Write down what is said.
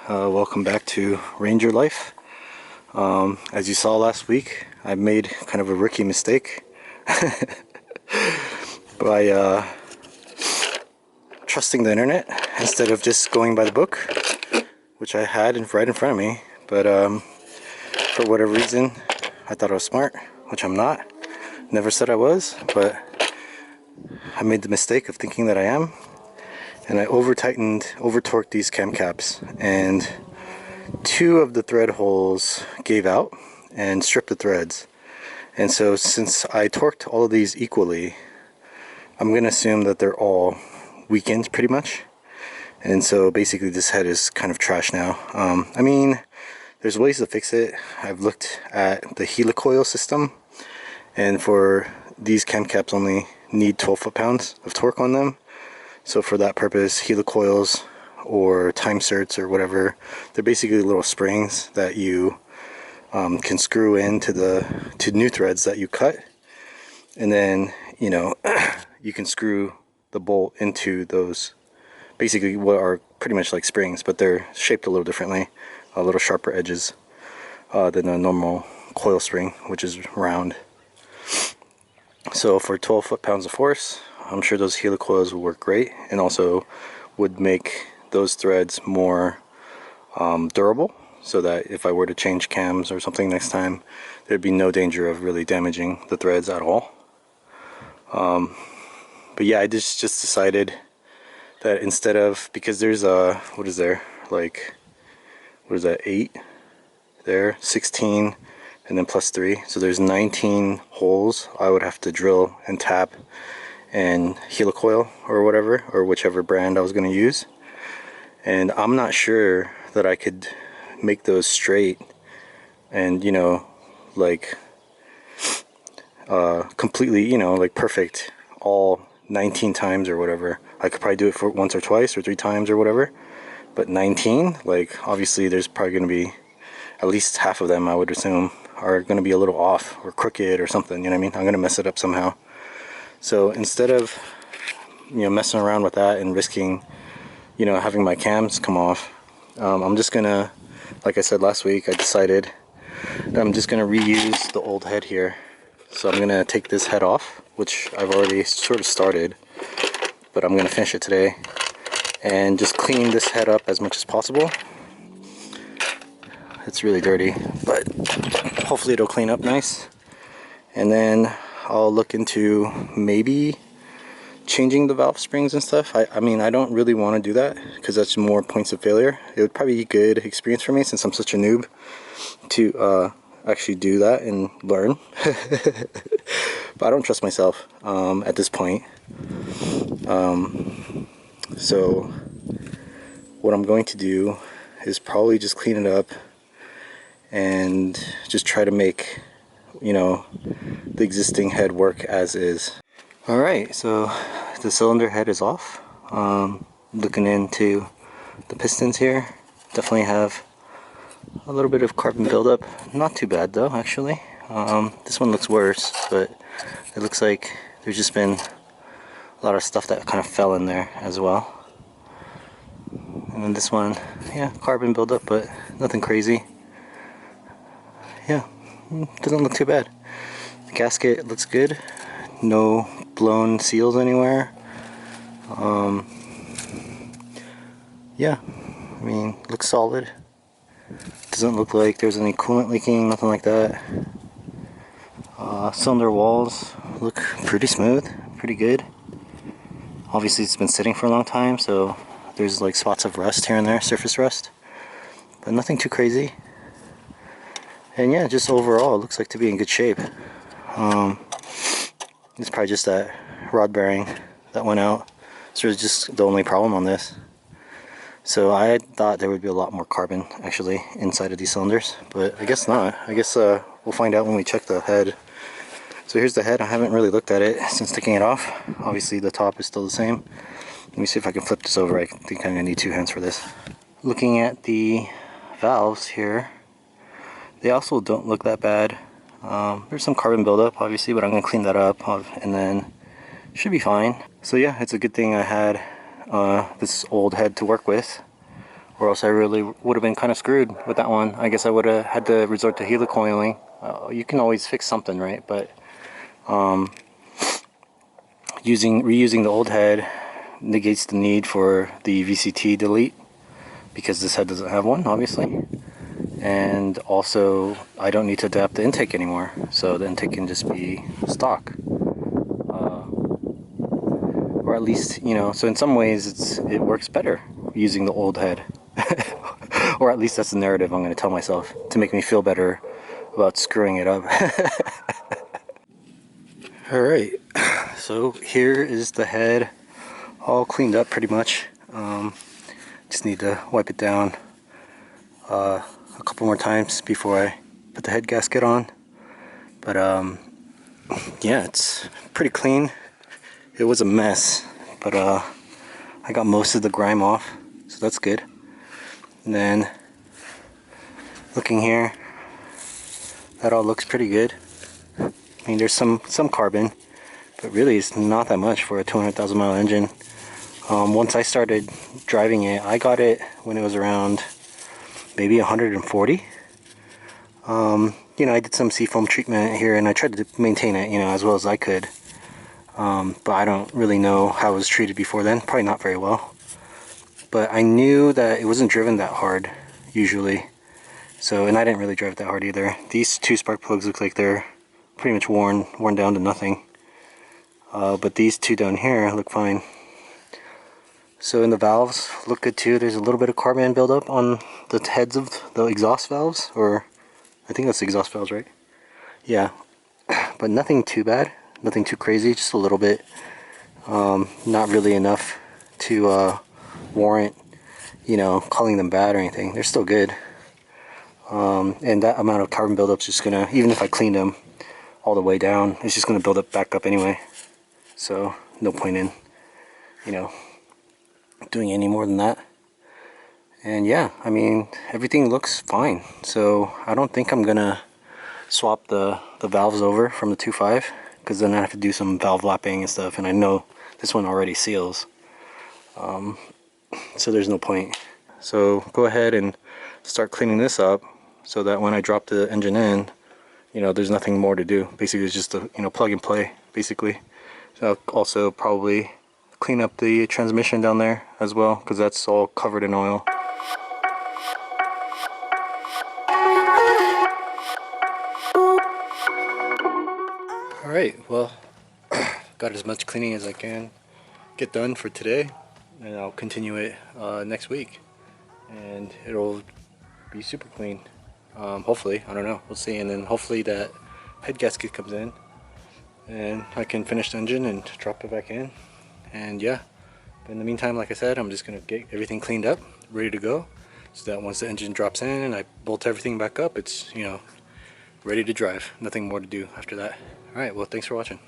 Welcome back to Ranger Life. As you saw last week, I made kind of a rookie mistake by trusting the internet instead of just going by the book, which I had right in front of me. But for whatever reason, I thought I was smart, which I'm not. Never said I was, but I made the mistake of thinking that I am. And I over-torqued these cam caps, and two of the thread holes gave out and stripped the threads. And so since I torqued all of these equally, I'm going to assume that they're all weakened pretty much. And so basically this head is kind of trash now. I mean, there's ways to fix it. I've looked at the Helicoil system, and for these cam caps only need 12 foot-pounds of torque on them. So for that purpose, helicoils or time certs or whatever, they're basically little springs that you can screw into to new threads that you cut, and then you can screw the bolt into those, basically what are pretty much like springs, but they're shaped a little differently, a little sharper edges than a normal coil spring, which is round. So for 12 foot-pounds of force, I'm sure those helicoils will work great, and also would make those threads more durable, so that if I were to change cams or something next time, there'd be no danger of really damaging the threads at all. But yeah, I just decided that instead of, because there's what is there, like, what is that, 8 there, 16, and then plus 3, so there's 19 holes I would have to drill and tap and helicoil or whatever, or whichever brand I was going to use. And I'm not sure that I could make those straight and like completely like perfect all 19 times or whatever. I could probably do it for once or twice or 3 times or whatever, but 19, like, obviously there's probably going to be at least half of them, I would assume, are going to be a little off or crooked or something, you know what I mean? I'm going to mess it up somehow. So instead of messing around with that and risking having my cams come off, I'm just gonna, like I said last week, I decided that I'm just gonna reuse the old head here. So I'm gonna take this head off, which I've already sort of started, but I'm gonna finish it today, and just clean this head up as much as possible. It's really dirty, but hopefully it'll clean up nice. And then I'll look into maybe changing the valve springs and stuff. I mean, I don't really want to do that because that's more points of failure. It would probably be a good experience for me, since I'm such a noob, to actually do that and learn. But I don't trust myself at this point. So what I'm going to do is probably just clean it up and just try to make the existing head work as is. Alright, so the cylinder head is off. Looking into the pistons here, definitely have a little bit of carbon buildup. Not too bad though, actually. This one looks worse, but it looks like there's just been a lot of stuff that kind of fell in there as well. And then this one, yeah, carbon buildup, but nothing crazy. Yeah, doesn't look too bad. The gasket looks good. No blown seals anywhere. Yeah, I mean, looks solid. Doesn't look like there's any coolant leaking, nothing like that. Cylinder walls look pretty smooth, pretty good. Obviously it's been sitting for a long time, so there's like spots of rust here and there, surface rust, but nothing too crazy. And yeah, just overall it looks like to be in good shape. It's probably just that rod bearing that went out. So it's just the only problem on this. So I thought there would be a lot more carbon actually inside of these cylinders, but I guess not. I guess we'll find out when we check the head. So here's the head. I haven't really looked at it since taking it off. Obviously the top is still the same. Let me see if I can flip this over. I think I'm gonna need 2 hands for this. Looking at the valves here, they also don't look that bad. There's some carbon buildup obviously, but I'm going to clean that up and then should be fine. So yeah, it's a good thing I had this old head to work with. or else I really would have been kind of screwed with that one. I guess I would have had to resort to helicoiling. You can always fix something, right? But reusing the old head negates the need for the VCT delete, because this head doesn't have one, obviously. And also, I don't need to adapt the intake anymore, so the intake can just be stock. Or at least, you know, so in some ways it works better using the old head. Or at least that's the narrative I'm going to tell myself to make me feel better about screwing it up. Alright, so here is the head all cleaned up pretty much. Just need to wipe it down a couple more times before I put the head gasket on. But yeah, it's pretty clean. It was a mess, but I got most of the grime off, so that's good. And then looking here, that all looks pretty good. I mean, there's some carbon, but really it's not that much for a 200,000 mile engine. Once I started driving it, I got it when it was around maybe 140. You know, I did some seafoam treatment here and I tried to maintain it, you know, as well as I could. But I don't really know how it was treated before then. Probably not very well. But I knew that it wasn't driven that hard, usually. So, and I didn't really drive that hard either. These two spark plugs look like they're pretty much worn down to nothing. But these two down here look fine. So, and the valves look good too. There's a little bit of carbon buildup on the heads of the exhaust valves, or I think that's the exhaust valves, right? Yeah, but nothing too bad, nothing too crazy, just a little bit. Not really enough to warrant, you know, calling them bad or anything. They're still good. And that amount of carbon buildup's just gonna, even if I cleaned them all the way down, it's just gonna build up back up anyway. So no point in, you know, doing any more than that. And yeah, I mean, everything looks fine. So I don't think I'm gonna swap the valves over from the 2.5, because then I have to do some valve lapping and stuff, and I know this one already seals. So there's no point. So go ahead and start cleaning this up so that when I drop the engine in, you know, there's nothing more to do. Basically, it's just a, you know, plug and play, basically. So I'll also probably clean up the transmission down there as well, because that's all covered in oil. Alright, well, got as much cleaning as I can get done for today, and I'll continue it next week, and it'll be super clean. Hopefully, I don't know, we'll see. And then hopefully that head gasket comes in and I can finish the engine and drop it back in. And yeah, but in the meantime, like I said, I'm just gonna get everything cleaned up, ready to go, so that once the engine drops in and I bolt everything back up, it's, you know, ready to drive. Nothing more to do after that. Alright, well, thanks for watching.